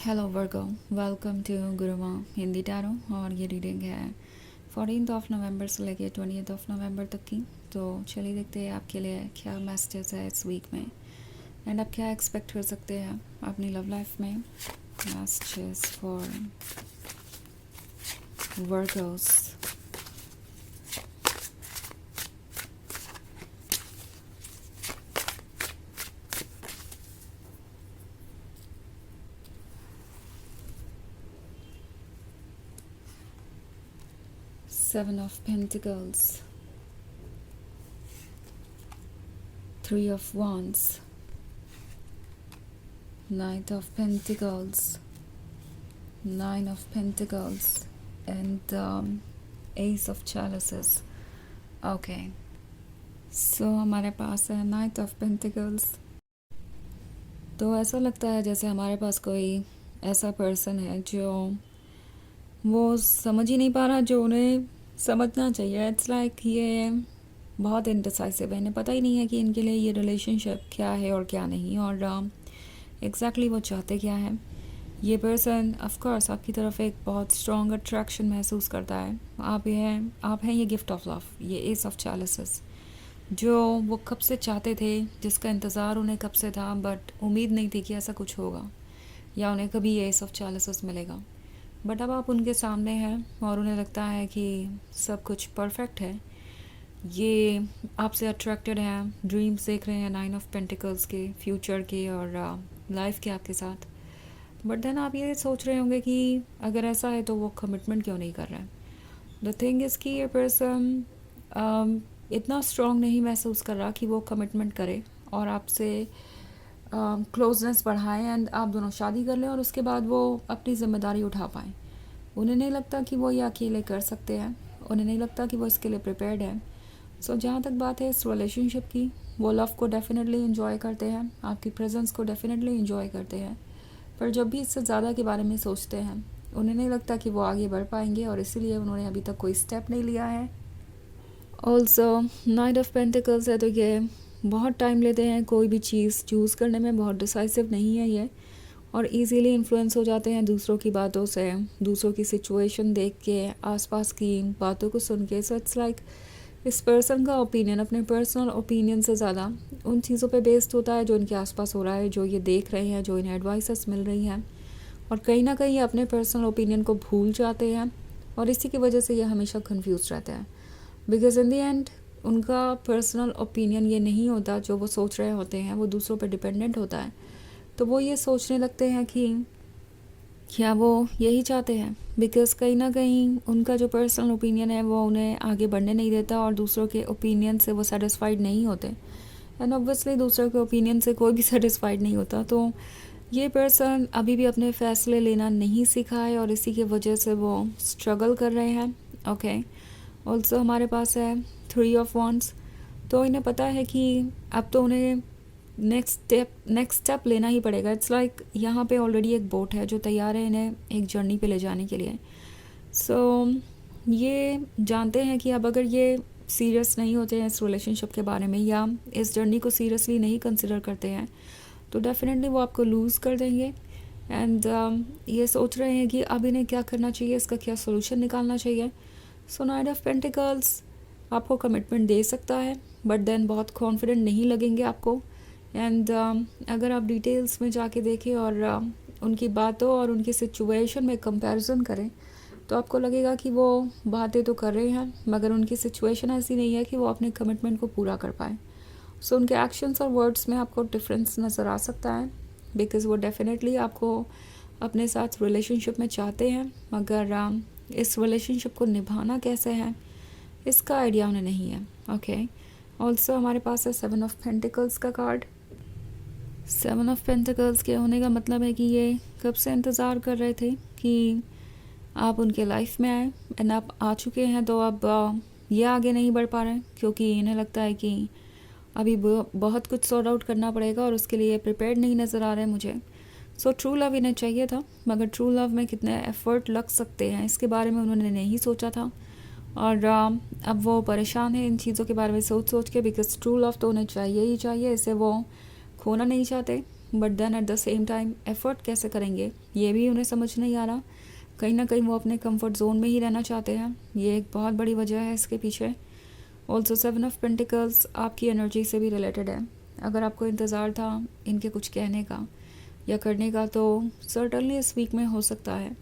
Hello Virgo, welcome to Guruma Hindi tarot. और ये reading है 14 नवंबर से लेके 20 नवंबर तक की। तो चलिए देखते हैं आपके लिए क्या मैसेजेस है इस वीक में एंड आप क्या एक्सपेक्ट कर सकते हैं अपनी लव लाइफ में। Messages for Virgo's. 7 of Pentacles, 3 of Wands, Knight of Pentacles, 9 of Pentacles and Ace of Chalices. Okay, so हमारे पास है Knight of Pentacles। तो ऐसा लगता है जैसे हमारे पास कोई ऐसा पर्सन है जो वो समझ ही नहीं पा रहा जो उन्हें समझना चाहिए। इट्स लाइक ये बहुत इंडिसाइसिव है, इन्हें पता ही नहीं है कि इनके लिए ये रिलेशनशिप क्या है और क्या नहीं, और एग्जैक्टली वो चाहते क्या है। ये पर्सन ऑफ कोर्स आपकी तरफ एक बहुत स्ट्रॉन्ग अट्रैक्शन महसूस करता है। आप हैं ये गिफ्ट ऑफ लव, ये एस ऑफ चैलिसेस जो वो कब से चाहते थे, जिसका इंतज़ार उन्हें कब से था, बट उम्मीद नहीं थी कि ऐसा कुछ होगा या उन्हें कभी ये एस ऑफ चैलिसेस मिलेगा। बट अब आप उनके सामने हैं और उन्हें लगता है कि सब कुछ परफेक्ट है। ये आपसे अट्रैक्टेड हैं, ड्रीम्स देख रहे हैं 9 of Pentacles के, फ्यूचर के और लाइफ के आपके साथ। बट देन आप ये सोच रहे होंगे कि अगर ऐसा है तो वो कमिटमेंट क्यों नहीं कर रहा है। द थिंग इज़ कि ये पर्सन इतना स्ट्रॉन्ग नहीं महसूस कर रहा कि वो कमिटमेंट करे और आपसे क्लोजनेस बढ़ाए एंड आप दोनों शादी कर लें और उसके बाद वो अपनी ज़िम्मेदारी उठा पाएँ। उन्हें नहीं लगता कि वो ये अकेले कर सकते हैं, उन्हें नहीं लगता कि वो इसके लिए प्रिपेयर्ड है। सो जहाँ तक बात है इस रिलेशनशिप की, वो लव को डेफिनेटली इन्जॉय करते हैं, आपकी प्रेजेंस को डेफिनेटली इन्जॉय करते हैं, पर जब भी इससे ज़्यादा के बारे में सोचते हैं उन्हें नहीं लगता कि वो आगे बढ़ पाएंगे और इसीलिए उन्होंने अभी तक कोई स्टेप नहीं लिया है। ऑल्सो 9 of Pentacles है तो ये बहुत टाइम लेते हैं कोई भी चीज़ चूज़ करने में, बहुत डिसाइसिव नहीं है ये, और इजीली इन्फ्लुएंस हो जाते हैं दूसरों की बातों से, दूसरों की सिचुएशन देख के, आसपास की बातों को सुन के। सो इट्स लाइक इस पर्सन का ओपिनियन अपने पर्सनल ओपिनियन से ज़्यादा उन चीज़ों पे बेस्ड होता है जो इनके आसपास हो रहा है, जो ये देख रहे हैं, जो इन्हें एडवाइसेस मिल रही हैं, और कहीं ना कहीं ये अपने पर्सनल ओपिनियन को भूल जाते हैं और इसी की वजह से ये हमेशा कंफ्यूज रहते हैं। बिकॉज इन दी एंड उनका पर्सनल ओपिनियन ये नहीं होता जो वो सोच रहे होते हैं, वो दूसरों पर डिपेंडेंट होता है। तो वो ये सोचने लगते हैं कि क्या वो यही चाहते हैं, बिकॉज कहीं ना कहीं उनका जो पर्सनल ओपिनियन है वो उन्हें आगे बढ़ने नहीं देता और दूसरों के ओपिनियन से वो सेटिस्फाइड नहीं होते। एंड ऑब्वियसली दूसरों के ओपिनियन से कोई भी सेटिस्फाइड नहीं होता। तो ये पर्सन अभी भी अपने फ़ैसले लेना नहीं सीखा है और इसी की वजह से वो स्ट्रगल कर रहे हैं। ओके, ऑल्सो हमारे पास है 3 of Wands। तो इन्हें पता है कि अब तो उन्हें नेक्स्ट स्टेप लेना ही पड़ेगा। इट्स लाइक यहाँ पे ऑलरेडी एक बोट है जो तैयार है इन्हें एक जर्नी पे ले जाने के लिए। सो ये जानते हैं कि अब अगर ये सीरियस नहीं होते हैं इस रिलेशनशिप के बारे में या इस जर्नी को सीरियसली नहीं कंसिडर करते हैं तो डेफिनेटली वो आपको लूज़ कर देंगे। एंड ये सोच रहे हैं कि अब इन्हें क्या करना चाहिए, इसका क्या सोल्यूशन निकालना चाहिए। सो 9 of Pentacles आपको कमिटमेंट दे सकता है बट देन बहुत कॉन्फिडेंट नहीं लगेंगे आपको। एंड अगर आप डिटेल्स में जाके देखें और उनकी बातों और उनकी सिचुएशन में कंपैरिजन करें तो आपको लगेगा कि वो बातें तो कर रहे हैं मगर उनकी सिचुएशन ऐसी नहीं है कि वो अपने कमिटमेंट को पूरा कर पाए। सो उनके एक्शंस और वर्ड्स में आपको डिफरेंस नज़र आ सकता है, बिकॉज़ वो डेफिनेटली आपको अपने साथ रिलेशनशिप में चाहते हैं मगर इस रिलेशनशिप को निभाना कैसे है इसका आइडिया उन्हें नहीं है। ओके, ऑल्सो हमारे पास है 7 of Pentacles का कार्ड। 7 of Pentacles के होने का मतलब है कि ये कब से इंतज़ार कर रहे थे कि आप उनके लाइफ में आए एंड आप आ चुके हैं। तो अब ये आगे नहीं बढ़ पा रहे हैं क्योंकि इन्हें लगता है कि अभी बहुत कुछ सॉर्ट आउट करना पड़ेगा और उसके लिए प्रिपेयर्ड नहीं नज़र आ रहे हैं मुझे। सो ट्रू लव इन्हें चाहिए था मगर ट्रू लव में कितने एफर्ट लग सकते हैं इसके बारे में उन्होंने नहीं सोचा था और अब वो परेशान है इन चीज़ों के बारे में सोच सोच के, बिकॉज ट्रू लव तो उन्हें चाहिए ही चाहिए, इसे वो खोना नहीं चाहते but then at the same time effort कैसे करेंगे ये भी उन्हें समझ नहीं आ रहा। कहीं ना कहीं वो अपने कंफर्ट जोन में ही रहना चाहते हैं, ये एक बहुत बड़ी वजह है इसके पीछे। ऑल्सो 7 ऑफ पेंटिकल्स आपकी एनर्जी से भी रिलेटेड है। अगर आपको इंतज़ार था इनके कुछ कहने का या करने का, तो सर्टनली इस वीक में हो सकता है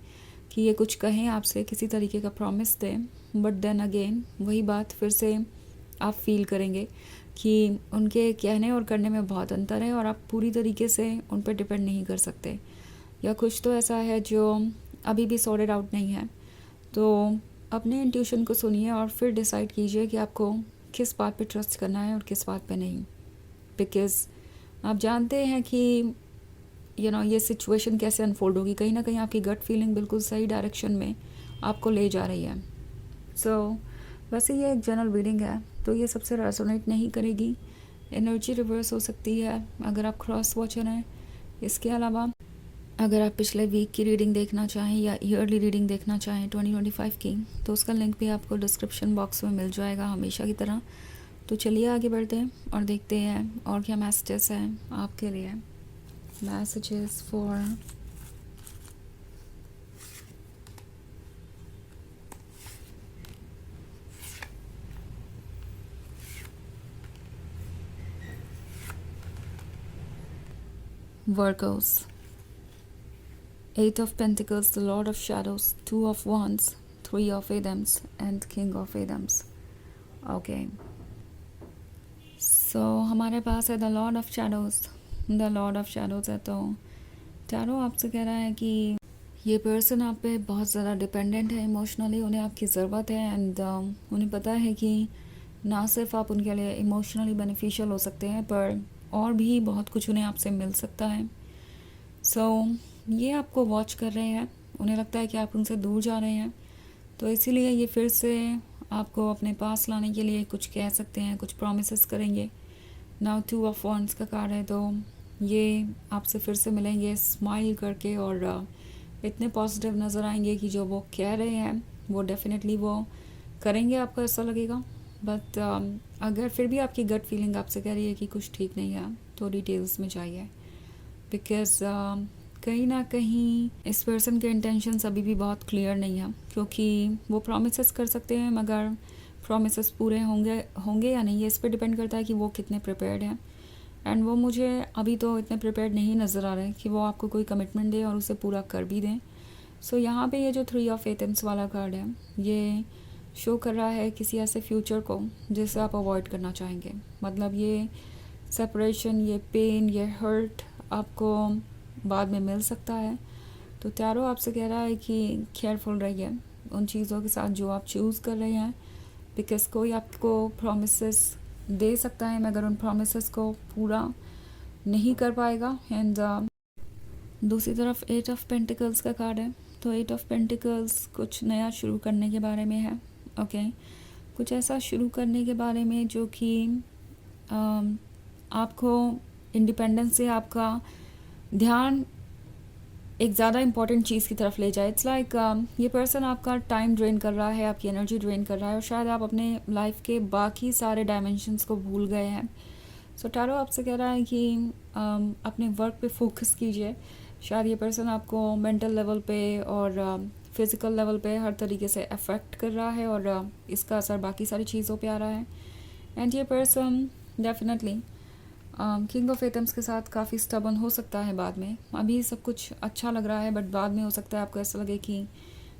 कि ये कुछ कहें आपसे, किसी तरीके का प्रॉमिस दें, बट देन अगेन वही बात फिर से आप फील करेंगे कि उनके कहने और करने में बहुत अंतर है और आप पूरी तरीके से उन पर डिपेंड नहीं कर सकते, या कुछ तो ऐसा है जो अभी भी सॉर्टेड आउट नहीं है। तो अपने इंट्यूशन को सुनिए और फिर डिसाइड कीजिए कि आपको किस बात पे ट्रस्ट करना है और किस बात पे नहीं, बिकॉज़ आप जानते हैं कि ये सिचुएशन कैसे अनफोल्ड होगी। कहीं ना कहीं आपकी गट फीलिंग बिल्कुल सही डायरेक्शन में आपको ले जा रही है। वैसे ये एक जनरल रीडिंग है, तो ये सबसे रेजोनेट नहीं करेगी। एनर्जी रिवर्स हो सकती है अगर आप क्रॉस वॉचर हैं। इसके अलावा अगर आप पिछले वीक की रीडिंग देखना चाहें या ईयरली रीडिंग देखना चाहें 2025 की, तो उसका लिंक भी आपको डिस्क्रिप्शन बॉक्स में मिल जाएगा हमेशा की तरह। तो चलिए आगे बढ़ते हैं और देखते हैं और क्या मैसेजेस हैं आपके लिए। Messages for Virgos. 8 of Pentacles, the Lord of Shadows, 2 of Wands, 3 of Adams and King of Adams. Okay. So हमारे पास है the Lord of shadows. The Lord of shadows है, तो टैरो आपसे कह रहा है कि ये पर्सन आप पे बहुत ज़्यादा डिपेंडेंट है इमोशनली, उन्हें आपकी ज़रूरत है एंड उन्हें पता है कि ना सिर्फ आप उनके लिए इमोशनली बेनिफिशियल हो सकते हैं, पर और भी बहुत कुछ उन्हें आपसे मिल सकता है। ये आपको वॉच कर रहे हैं, उन्हें लगता है कि आप उनसे दूर जा रहे हैं, तो इसीलिए ये फिर से आपको अपने पास लाने के लिए कुछ कह सकते हैं, कुछ प्रॉमिसेस करेंगे। नाउ 2 ऑफ वॉन्ड्स का कार्ड है, तो ये आपसे फिर से मिलेंगे स्माइल करके और इतने पॉजिटिव नज़र आएंगे कि जो वो कह रहे हैं वो डेफिनेटली वो करेंगे, आपको ऐसा लगेगा। बट अगर फिर भी आपकी गट फीलिंग आपसे कह रही है कि कुछ ठीक नहीं है, तो डिटेल्स में जाइए, बिकॉज कहीं ना कहीं इस पर्सन के इंटेंशंस अभी भी बहुत क्लियर नहीं है, क्योंकि वो प्रॉमिसेस कर सकते हैं मगर प्रॉमिसेस पूरे होंगे या नहीं, ये इस पर डिपेंड करता है कि वो कितने प्रिपेयर्ड हैं। एंड वो मुझे अभी तो इतने प्रिपेयर्ड नहीं नज़र आ रहे कि वो आपको कोई कमिटमेंट दें और उसे पूरा कर भी दें। यहाँ पे ये जो 3 ऑफ एथम्स वाला कार्ड है, ये शो कर रहा है किसी ऐसे फ्यूचर को जिसे आप अवॉइड करना चाहेंगे। मतलब ये सेपरेशन, ये पेन, ये हर्ट आपको बाद में मिल सकता है। तो टैरो आपसे कह रहा है कि केयरफुल रहिए उन चीज़ों के साथ जो आप चूज़ कर रहे हैं, बिकॉज़ कोई आपको प्रॉमिसेस दे सकता है मगर उन प्रॉमिसेस को पूरा नहीं कर पाएगा। एंड दूसरी तरफ 8 ऑफ पेंटिकल्स का कार्ड है, तो 8 ऑफ पेंटिकल्स कुछ नया शुरू करने के बारे में है। ओके, कुछ ऐसा शुरू करने के बारे में जो कि आपको इंडिपेंडेंस से आपका ध्यान एक ज़्यादा इम्पॉर्टेंट चीज़ की तरफ ले जाए। इट्स लाइक ये पर्सन आपका टाइम ड्रेन कर रहा है, आपकी एनर्जी ड्रेन कर रहा है और शायद आप अपने लाइफ के बाकी सारे डायमेंशंस को भूल गए हैं। टैरो आपसे कह रहा है कि अपने वर्क पे फोकस कीजिए। शायद ये पर्सन आपको मेंटल लेवल पे और फिज़िकल लेवल पे हर तरीके से अफेक्ट कर रहा है और इसका असर बाकी सारी चीज़ों पे आ रहा है। एंड ये person definitely king of atoms के साथ काफ़ी स्टबन हो सकता है बाद में। अभी सब कुछ अच्छा लग रहा है बट बाद में हो सकता है आपको ऐसा लगे कि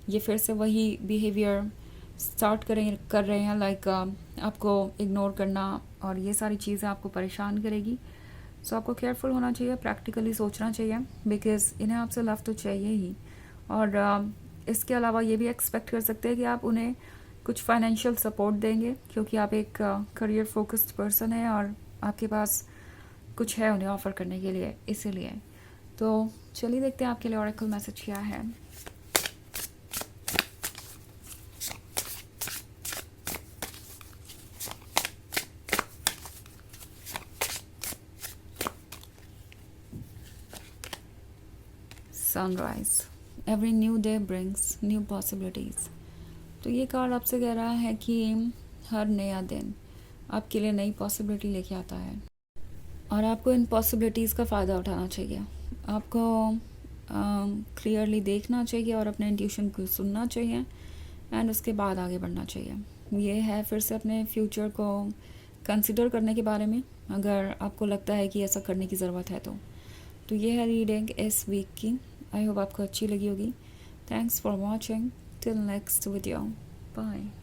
ये फिर से वही बिहेवियर स्टार्ट कर रहे हैं, लाइक आपको इग्नोर करना और ये सारी चीज़ें आपको परेशान करेगी। आपको केयरफुल होना चाहिए, प्रैक्टिकली सोचना चाहिए, बिकॉज़ इन्हें आपसे लव तो चाहिए ही। और इसके अलावा ये भी एक्सपेक्ट कर सकते हैं कि आप उन्हें कुछ फाइनेंशियल सपोर्ट देंगे, क्योंकि आप एक करियर फोकस्ड पर्सन हैं और आपके पास कुछ है उन्हें ऑफ़र करने के लिए, इसीलिए। तो चलिए देखते हैं आपके लिए ऑरेकल मैसेज क्या है। Sunrise, every new day brings new possibilities. तो ये कार्ड आपसे कह रहा है कि हर नया दिन आपके लिए नई पॉसिबिलिटी लेके आता है। और आपको इन पॉसिबिलिटीज़ का फ़ायदा उठाना चाहिए। आपको क्लियरली देखना चाहिए और अपने इंट्यूशन को सुनना चाहिए एंड उसके बाद आगे बढ़ना चाहिए। ये है फिर से अपने फ्यूचर को कंसिडर करने के बारे में, अगर आपको लगता है कि ऐसा करने की ज़रूरत है तो ये है रीडिंग इस वीक की। आई होप आपको अच्छी लगी होगी। Thanks for watching. Till next video. Bye.